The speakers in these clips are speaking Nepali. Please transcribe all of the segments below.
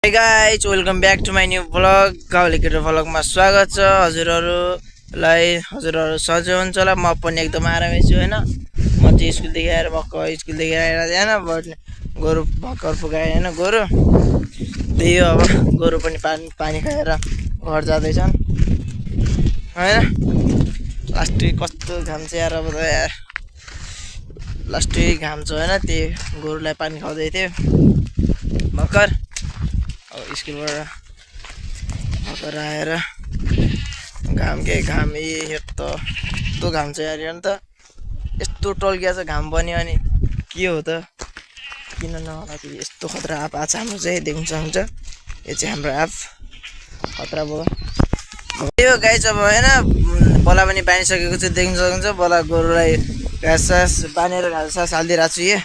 Hey guys, welcome back to my new vlog. गाउँले केटो भ्लगमा स्वागत छ हजुरहरुलाई। हजुरहरु सजै हुन्छ होला। म पनि एकदम आरामै छु हैन। म चाहिँ स्कुलदेखि आएर स्कुलदेखि आएर हैन गोरु भर्खर पुगाए हैन गोरु। त्यही हो अब गोरु पनि पानी खाएर घर जाँदैछन् हैन। लास्टै कस्तो घाम छ यार अब त यार। लास्टै घाम छ हैन। त्यही गोरुलाई पानी खुवाउँदै थियो भर्खर। स्कुलबाट भर्खर आएर घाम यस्तो घाम छ यार। यहाँ त यस्तो टल्किया छ घाम पनि। अनि के हो त किन नहोला कि यस्तो खतरा आप आज हाम्रो चाहिँ देख्न सक्नुहुन्छ। यो चाहिँ हाम्रो आप खतरा भयो। यो गाई चाहिँ अब हैन बला पनि बानिसकेको चाहिँ देख्न सक्नुहुन्छ। बला गोरुलाई घाँस बानेर घाँस हालिदिरहेको छु। यो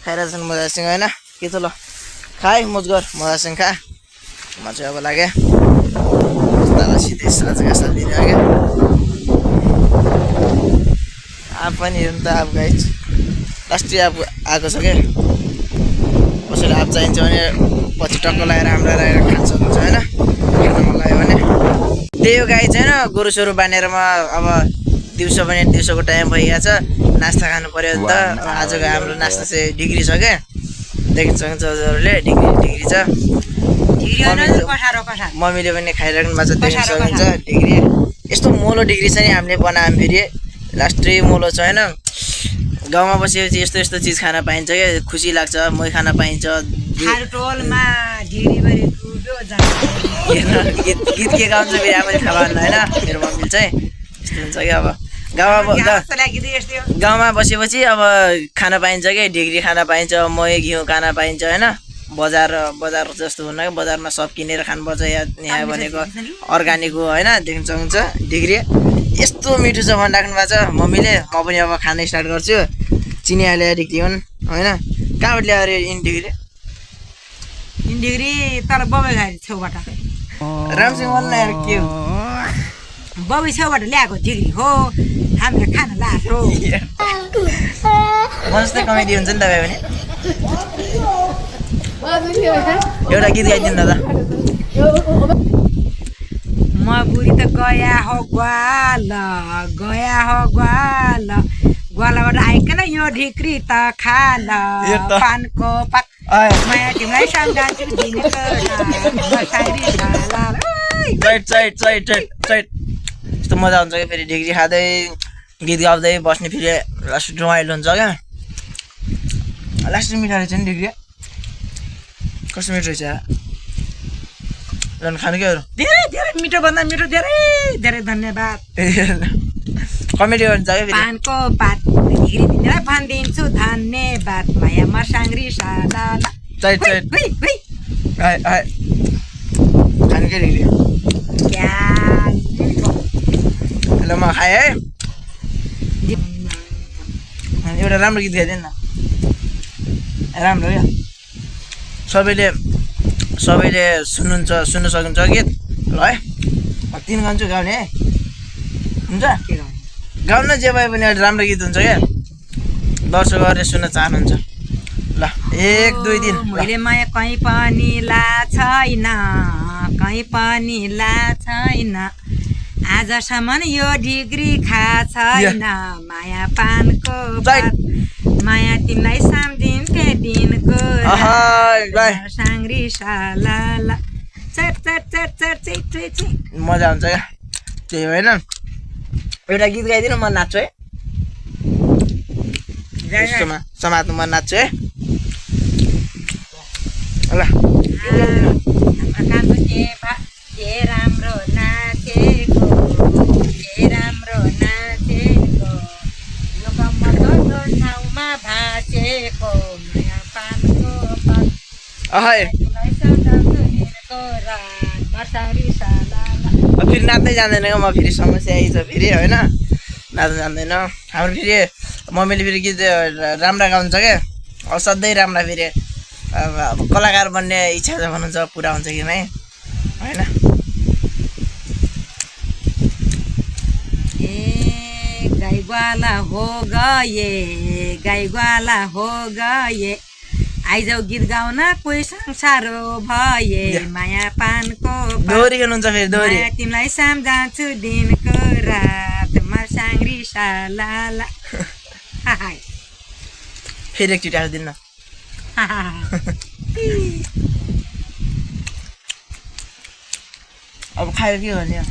खाइरहेछन् मजासँग हैन। के छ ल खाइ मोज गर मजासँग खा। म चाहिँ अब लाग्यो सिधै घाँस हालिदिने हो क्या। आप पनि हेर्नु त आप गाई लास्टै आप आएको छ क्या। कसैले आप चाहिन्छ भने पछि टक्क लगाएर हाम्रो लगाएर खान सक्नुहुन्छ होइन। हेर्न मन लाग्यो भने त्यही हो गाई चाहिँ होइन। गोरु सोरु बानेर म अब दिउँसोको टाइम भइरहेको छ। नास्ता खानु पर्यो नि त। आजको हाम्रो नास्ता चाहिँ ढिग्री छ क्या। देख्न सक्नुहुन्छ हजुरहरूले ढिग्री छ। मम्मीले पनि खाइराख्नु भएको छ देख्न सक्नुहुन्छ ढिग्री। यस्तो मोलो ढिग्री छ नि हामीले बनायौँ फेरि लास्टै मोलो छ होइन। गाउँमा बसेपछि यस्तो यस्तो चिज खान पाइन्छ क्या। खुसी लाग्छ मै खान पाइन्छ। गीत के गाउँछ फेरि आफैले थाहा पाउनु होइन। मेरो मम्मीले चाहिँ यस्तो हुन्छ क्या। अब गाउँमा बसेपछि अब खान पाइन्छ क्या। ढिग्री खान पाइन्छ, मही घिउ खान पाइन्छ होइन। बजार जस्तो हुन्न क्या। बजारमा सब किनेर खानुपर्छ। यहाँ भनेको अर्ग्यानिक हो होइन। देख्न सक्नुहुन्छ ढिग्री यस्तो मिठो छ भनिराख्नु भएको छ मम्मीले। म पनि अब खान स्टार्ट गर्छु। चिनी हालेर ढिग्री हुन् होइन। कहाँबाट ल्याएर इन्डिग्री तर बबैघारी छेउबाट राम्रोसँग भन्नु यार के हो। बबी छेउबाट ल्याएको ढिग्री हो हामीले खान लाग्यो। म जस्तै कमेडी हुन्छ नि तपाईँ पनि। एउटा गीत गाइदिनु न त। म बुढी त गया हो ग्वालबाट आइकन यो ढिक्री त खाल पानको पात माया तिमीलाई सम्झान्छु दिनको यस्तो मजा हुन्छ क्या। फेरि ढिग्री खाँदै गीत गाउँदै बस्ने फेरि लास्ट रमाइलो हुन्छ क्या। लास्ट मिठो रहेछ नि ढिग्री। कस्तो मिठो रहेछ झन् खानु क्या। धेरै मिठो भन्दा मिठो धेरै धन्यवाद। कमेडी गर्नु क्या। पानको पात ढिग्री तिमीलाई भनिदिन्छु धन्यवाद माया मर्साङ्ग्री साला खानु क्या ढिग्री। ल म खाएँ है। एउटा राम्रो गीत गाइदिनु न। राम्रो क्या। सबैले सुन्नु सक्नुहुन्छ गीत ल है। म 3 गाउँछु गाउने है हुन्छ। गाउन जे भए पनि एउटा राम्रो गीत हुन्छ क्या। दर्शकहरूले सुन्न चाहनुहुन्छ। ल 1 2 3 मैले माया कहीँ पनि ला छैन आजसम्म यो ढिग्री खा छैन माया पानको माया तिमीलाई सम्झिन्थे दिनको साङ्ग्री साला मजा हुन्छ क्या। त्यही होइन एउटा गीत गाइदिनु म नाच्छु है। समात्नु म नाच्छु है ल। राम्रो नाचेको यो ठाउँमा भाँचेको नयाँ पानको फेरि नाच्दै जान्दैन क्या। म फेरि समस्या आइछ फेरि होइन। नाच्नु जान्दैन हाम्रो फेरि। मम्मीले फेरि गीत राम्रा गाउँछ क्या। असाध्यै राम्रा। फेरि कलाकार बन्ने इच्छा छ भन्नुहुन्छ पुरा हुन्छ कि नै होइन। गाई ग्वाला हो गए आइजाऊ गीत गाउन कोही संसारो भए माया पानको दोहोरी खेल्नुहुन्छ फेरि दोहोरी माया तिमीलाई सम्झाउँछु दिनको रात मर्साङ्ग्री सालाला फेरि एकचोटि आएर दिन्न अब खाएर के गर्ने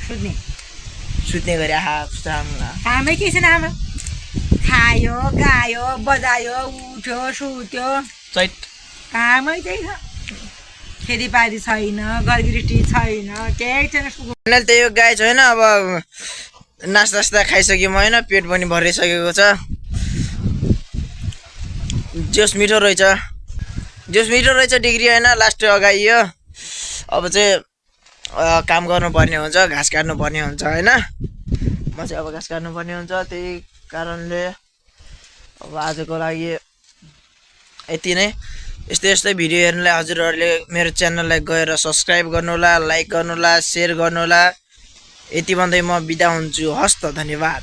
सुत्ने सुत्ने गरी आहा कस्तो राम्रो कामै के छैन हाम्रो खायो गायो बजायो उठ्यो सुत्यो चैट कामै त्यही छ खेतीपाती छैन गरगृष्टि छैन केही छैन फाइनल त्यही हो गाई छैन अब नास्ता खाइसक्यौँ होइन पेट पनि भरिसकेको छ जोस मिठो रहेछ डिग्री होइन लास्ट अगाइयो अब चाहिँ काम गर्नुपर्ने हुन्छ घाँस काट्नुपर्ने हुन्छ होइन म चाहिँ अब घाँस काट्नुपर्ने हुन्छ त्यही कारणले अब आजको लागि यति नै यस्तै भिडियो हेर्नुलाई हजुरहरूले मेरो च्यानललाई गएर सब्सक्राइब गर्नुहोला लाइक गर्नुहोला सेयर गर्नुहोला यति भन्दै म बिदा हुन्छु हस्त धन्यवाद।